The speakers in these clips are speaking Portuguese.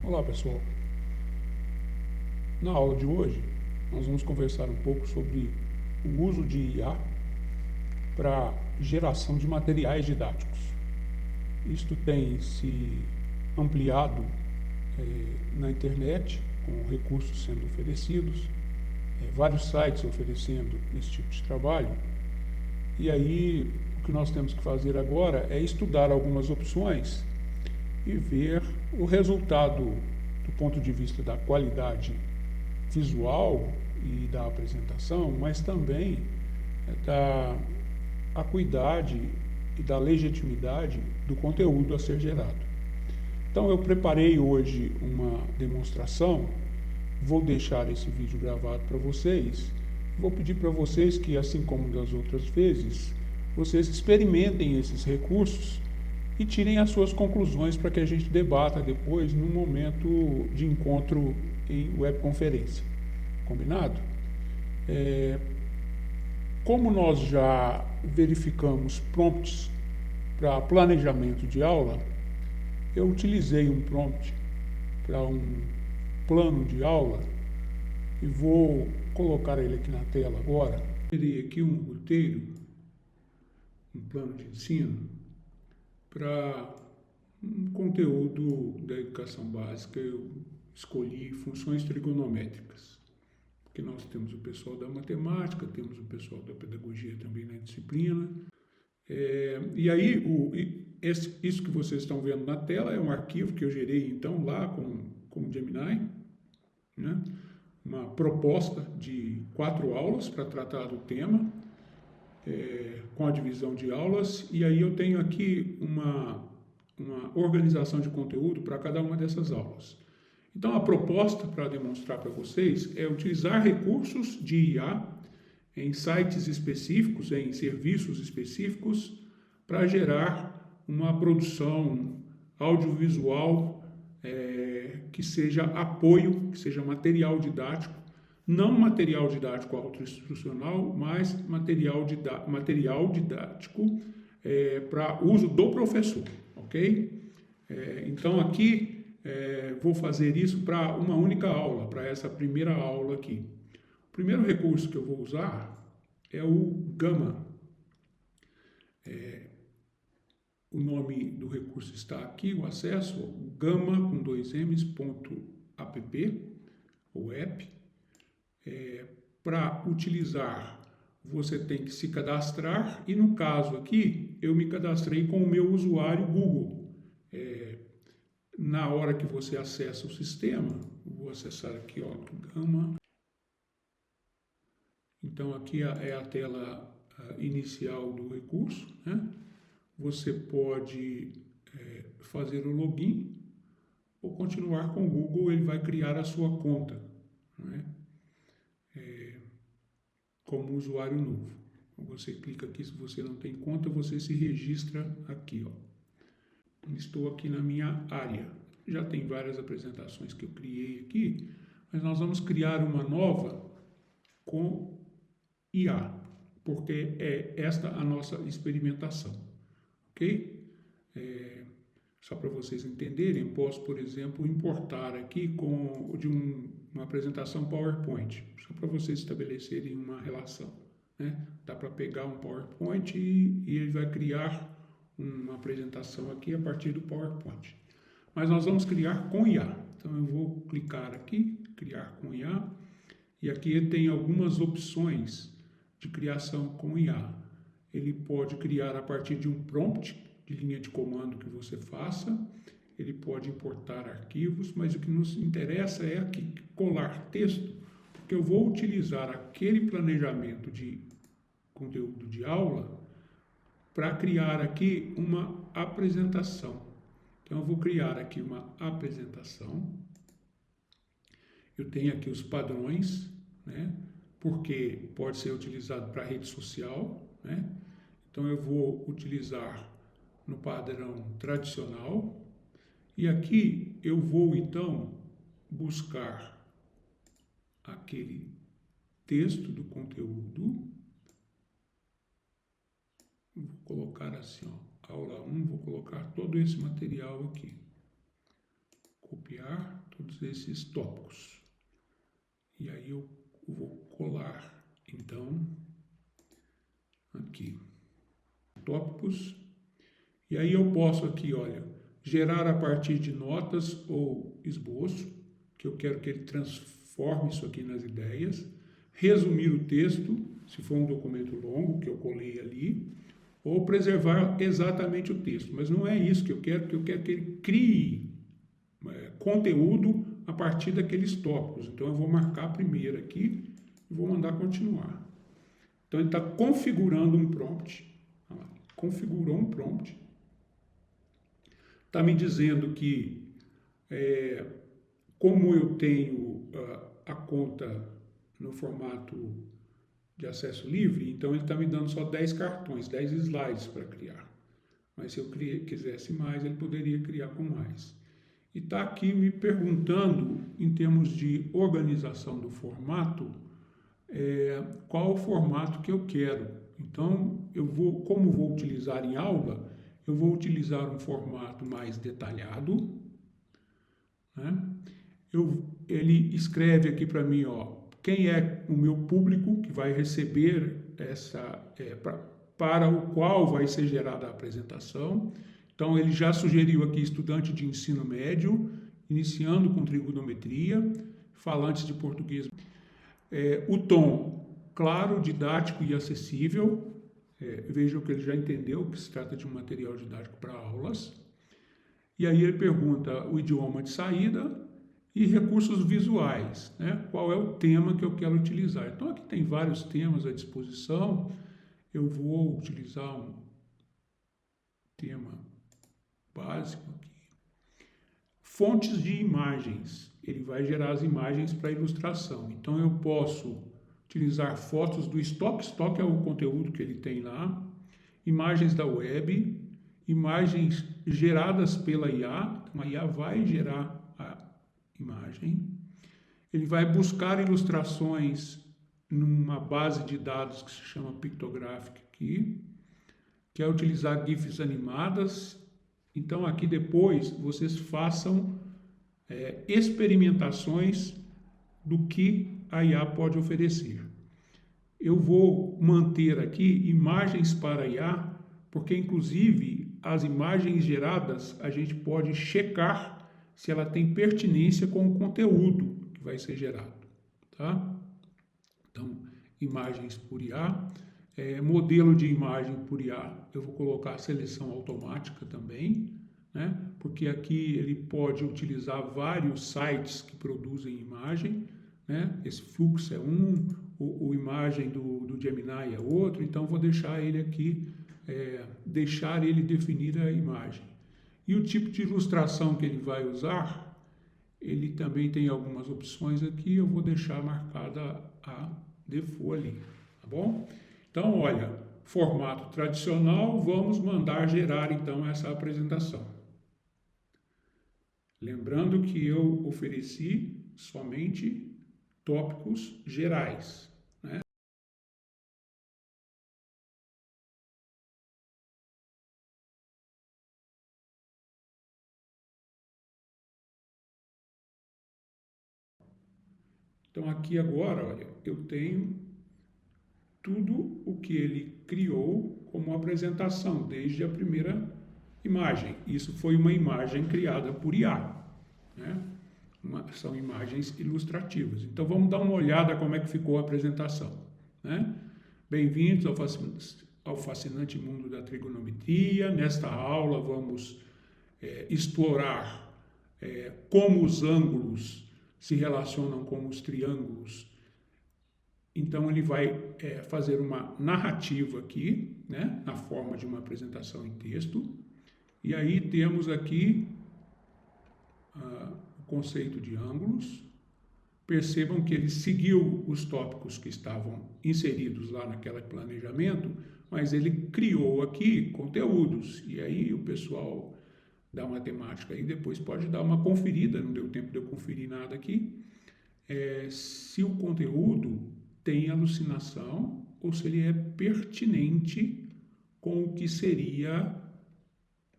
Olá pessoal, na aula de hoje nós vamos conversar um pouco sobre o uso de IA para geração de materiais didáticos. Isto tem se ampliado na internet, com recursos sendo oferecidos, vários sites oferecendo esse tipo de trabalho, e aí o que nós temos que fazer agora é estudar algumas opções e ver o resultado do ponto de vista da qualidade visual e da apresentação, mas também da acuidade e da legitimidade do conteúdo a ser gerado. Então eu preparei hoje uma demonstração, vou deixar esse vídeo gravado para vocês, vou pedir para vocês que, assim como das outras vezes, vocês experimentem esses recursos e tirem as suas conclusões para que a gente debata depois no momento de encontro em webconferência. Combinado? Como nós já verificamos prompts para planejamento de aula, eu utilizei um prompt para um plano de aula e vou colocar ele aqui na tela agora. Terei aqui um roteiro, um plano de ensino para um conteúdo da educação básica. Eu escolhi funções trigonométricas, porque nós temos o pessoal da matemática, temos o pessoal da pedagogia também na disciplina. E aí, isso que vocês estão vendo na tela é um arquivo que eu gerei então lá com o Gemini, né? Uma proposta de 4 aulas para tratar do tema, com a divisão de aulas, e aí eu tenho aqui uma organização de conteúdo para cada uma dessas aulas. Então, a proposta para demonstrar para vocês é utilizar recursos de IA em sites específicos, em serviços específicos, para gerar uma produção audiovisual que seja apoio, que seja material didático, não material didático autoinstrucional, mas material didático para uso do professor, ok? Então aqui vou fazer isso para uma única aula, para essa primeira aula aqui. O primeiro recurso que eu vou usar é o Gamma. O nome do recurso está aqui, o acesso, gamma com 2ms.app, ou app. Para utilizar, você tem que se cadastrar, e no caso aqui, eu me cadastrei com o meu usuário Google. Na hora que você acessa o sistema, vou acessar aqui, ó, Gamma. Então aqui é a tela inicial do recurso, né? Você pode fazer o login ou continuar com o Google, ele vai criar a sua conta, né? Como usuário novo. Você clica aqui, se você não tem conta, você se registra aqui, ó. Estou aqui na minha área. Já tem várias apresentações que eu criei aqui, mas nós vamos criar uma nova com IA, porque é esta a nossa experimentação, ok? Só para vocês entenderem, posso, por exemplo, importar aqui uma apresentação PowerPoint, só para vocês estabelecerem uma relação, né? Dá para pegar um PowerPoint e ele vai criar uma apresentação aqui a partir do PowerPoint. Mas nós vamos criar com IA. Então eu vou clicar aqui, criar com IA, e aqui ele tem algumas opções de criação com IA. Ele pode criar a partir de um prompt de linha de comando que você faça, ele pode importar arquivos, mas o que nos interessa é aqui colar texto, porque eu vou utilizar aquele planejamento de conteúdo de aula para criar aqui uma apresentação. Então eu vou criar aqui uma apresentação, eu tenho aqui os padrões, né? Porque pode ser utilizado para rede social, né? Então eu vou utilizar no padrão tradicional, e aqui eu vou então buscar aquele texto do conteúdo, vou colocar assim, ó, aula 1, vou colocar todo esse material aqui, copiar, todos esses tópicos. E aí eu vou colar, então, aqui, tópicos. E aí eu posso aqui, olha, gerar a partir de notas ou esboço, que eu quero que ele transforme isso aqui nas ideias, resumir o texto, se for um documento longo, que eu colei ali, ou preservar exatamente o texto. Mas não é isso que eu quero que ele crie conteúdo a partir daqueles tópicos. Então eu vou marcar a primeira aqui e vou mandar continuar. Então ele está configurando um prompt. Configurou um prompt. Está me dizendo que, como eu tenho a conta no formato de acesso livre, então ele está me dando só 10 cartões, 10 slides para criar. Mas se eu quisesse mais, ele poderia criar com mais. E está aqui me perguntando, em termos de organização do formato, qual o formato que eu quero. Então, como vou utilizar em aula, eu vou utilizar um formato mais detalhado, né? Ele escreve aqui para mim, ó, quem é o meu público que vai receber para o qual vai ser gerada a apresentação. Então, ele já sugeriu aqui estudante de ensino médio, iniciando com trigonometria, falantes de português. O tom claro, didático e acessível. Vejam que ele já entendeu que se trata de um material didático para aulas. E aí ele pergunta o idioma de saída e recursos visuais, né? Qual é o tema que eu quero utilizar. Então, aqui tem vários temas à disposição. Eu vou utilizar um tema básico aqui. Fontes de imagens. Ele vai gerar as imagens para ilustração. Então, eu posso utilizar fotos do estoque. Estoque é o conteúdo que ele tem lá. Imagens da web. Imagens geradas pela IA. Então, a IA vai gerar a imagem. Ele vai buscar ilustrações numa base de dados que se chama Pictographic aqui. Quer utilizar GIFs animadas. Então, aqui depois, vocês façam experimentações do que a IA pode oferecer. Eu vou manter aqui imagens para IA, porque, inclusive, as imagens geradas, a gente pode checar se ela tem pertinência com o conteúdo que vai ser gerado, tá? Então, imagens por IA. Modelo de imagem por IA, eu vou colocar a seleção automática também, né? Porque aqui ele pode utilizar vários sites que produzem imagem, né? Esse fluxo é um, o imagem do Gemini é outro, então vou deixar ele aqui, deixar ele definir a imagem. E o tipo de ilustração que ele vai usar, ele também tem algumas opções aqui, eu vou deixar marcada a default ali, tá bom? Então, olha, formato tradicional, vamos mandar gerar então essa apresentação. Lembrando que eu ofereci somente tópicos gerais, né? Então, aqui agora, olha, eu tenho tudo o que ele criou como apresentação, desde a primeira imagem. Isso foi uma imagem criada por IA, né? São imagens ilustrativas. Então, vamos dar uma olhada como é que ficou a apresentação, né? Bem-vindos ao fascinante mundo da trigonometria. Nesta aula, vamos explorar como os ângulos se relacionam com os triângulos. Então, ele vai fazer uma narrativa aqui, né, na forma de uma apresentação em texto. E aí temos aqui o conceito de ângulos. Percebam que ele seguiu os tópicos que estavam inseridos lá naquele planejamento, mas ele criou aqui conteúdos. E aí o pessoal da matemática aí depois pode dar uma conferida, não deu tempo de eu conferir nada aqui, se o conteúdo tem alucinação ou se ele é pertinente com o que seria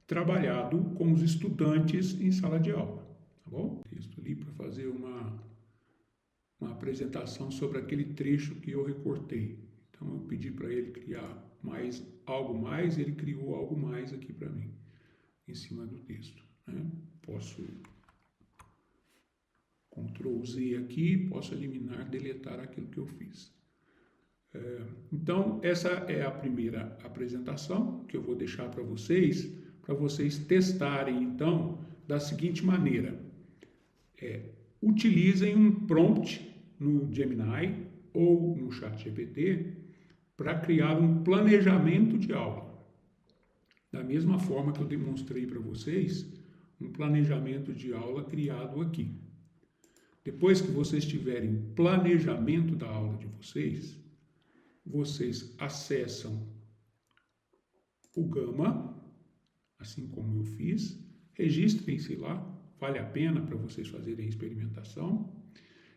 trabalhado com os estudantes em sala de aula, tá bom? Texto ali para fazer uma apresentação sobre aquele trecho que eu recortei. Então eu pedi para ele criar algo mais, ele criou algo mais aqui para mim, em cima do texto, né? Posso Ctrl Z aqui, posso eliminar, deletar aquilo que eu fiz. Então, essa é a primeira apresentação que eu vou deixar para vocês testarem, então, da seguinte maneira. Utilizem um prompt no Gemini ou no ChatGPT para criar um planejamento de aula. Da mesma forma que eu demonstrei para vocês, um planejamento de aula criado aqui. Depois que vocês tiverem o planejamento da aula de vocês acessam o Gama, assim como eu fiz, registrem-se lá, vale a pena para vocês fazerem a experimentação,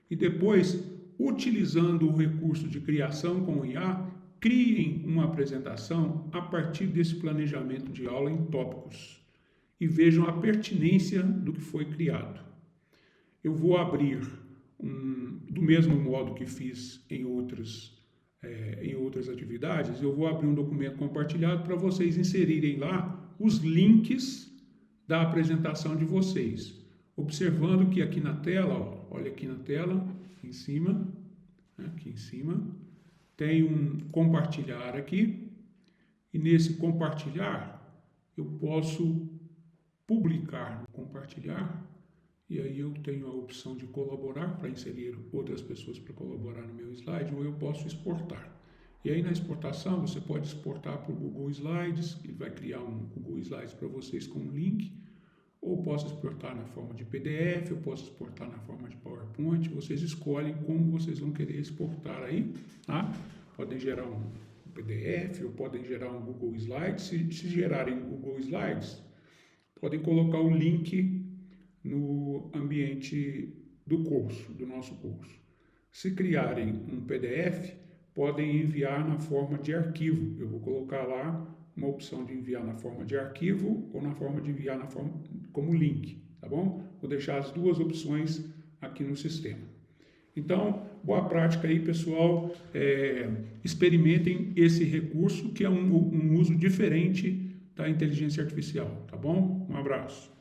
e depois, utilizando o recurso de criação com IA, criem uma apresentação a partir desse planejamento de aula em tópicos e vejam a pertinência do que foi criado. Eu vou abrir, do mesmo modo que fiz em outras atividades, eu vou abrir um documento compartilhado para vocês inserirem lá os links da apresentação de vocês. Observando que aqui na tela, ó, olha aqui na tela, aqui em cima, tem um compartilhar aqui, e nesse compartilhar eu posso publicar no compartilhar, e aí eu tenho a opção de colaborar para inserir outras pessoas para colaborar no meu slide, ou eu posso exportar. E aí na exportação você pode exportar para o Google Slides, que vai criar um Google Slides para vocês com um link, ou posso exportar na forma de PDF, eu posso exportar na forma de PowerPoint, vocês escolhem como vocês vão querer exportar aí, tá? Podem gerar um PDF ou podem gerar um Google Slides. Se gerarem Google Slides, podem colocar o link no ambiente do curso, do nosso curso. Se criarem um PDF, podem enviar na forma de arquivo. Eu vou colocar lá uma opção de enviar na forma de arquivo ou na forma de enviar como link, tá bom? Vou deixar as duas opções aqui no sistema. Então, boa prática aí, pessoal. Experimentem esse recurso, que é um uso diferente da inteligência artificial, tá bom? Um abraço.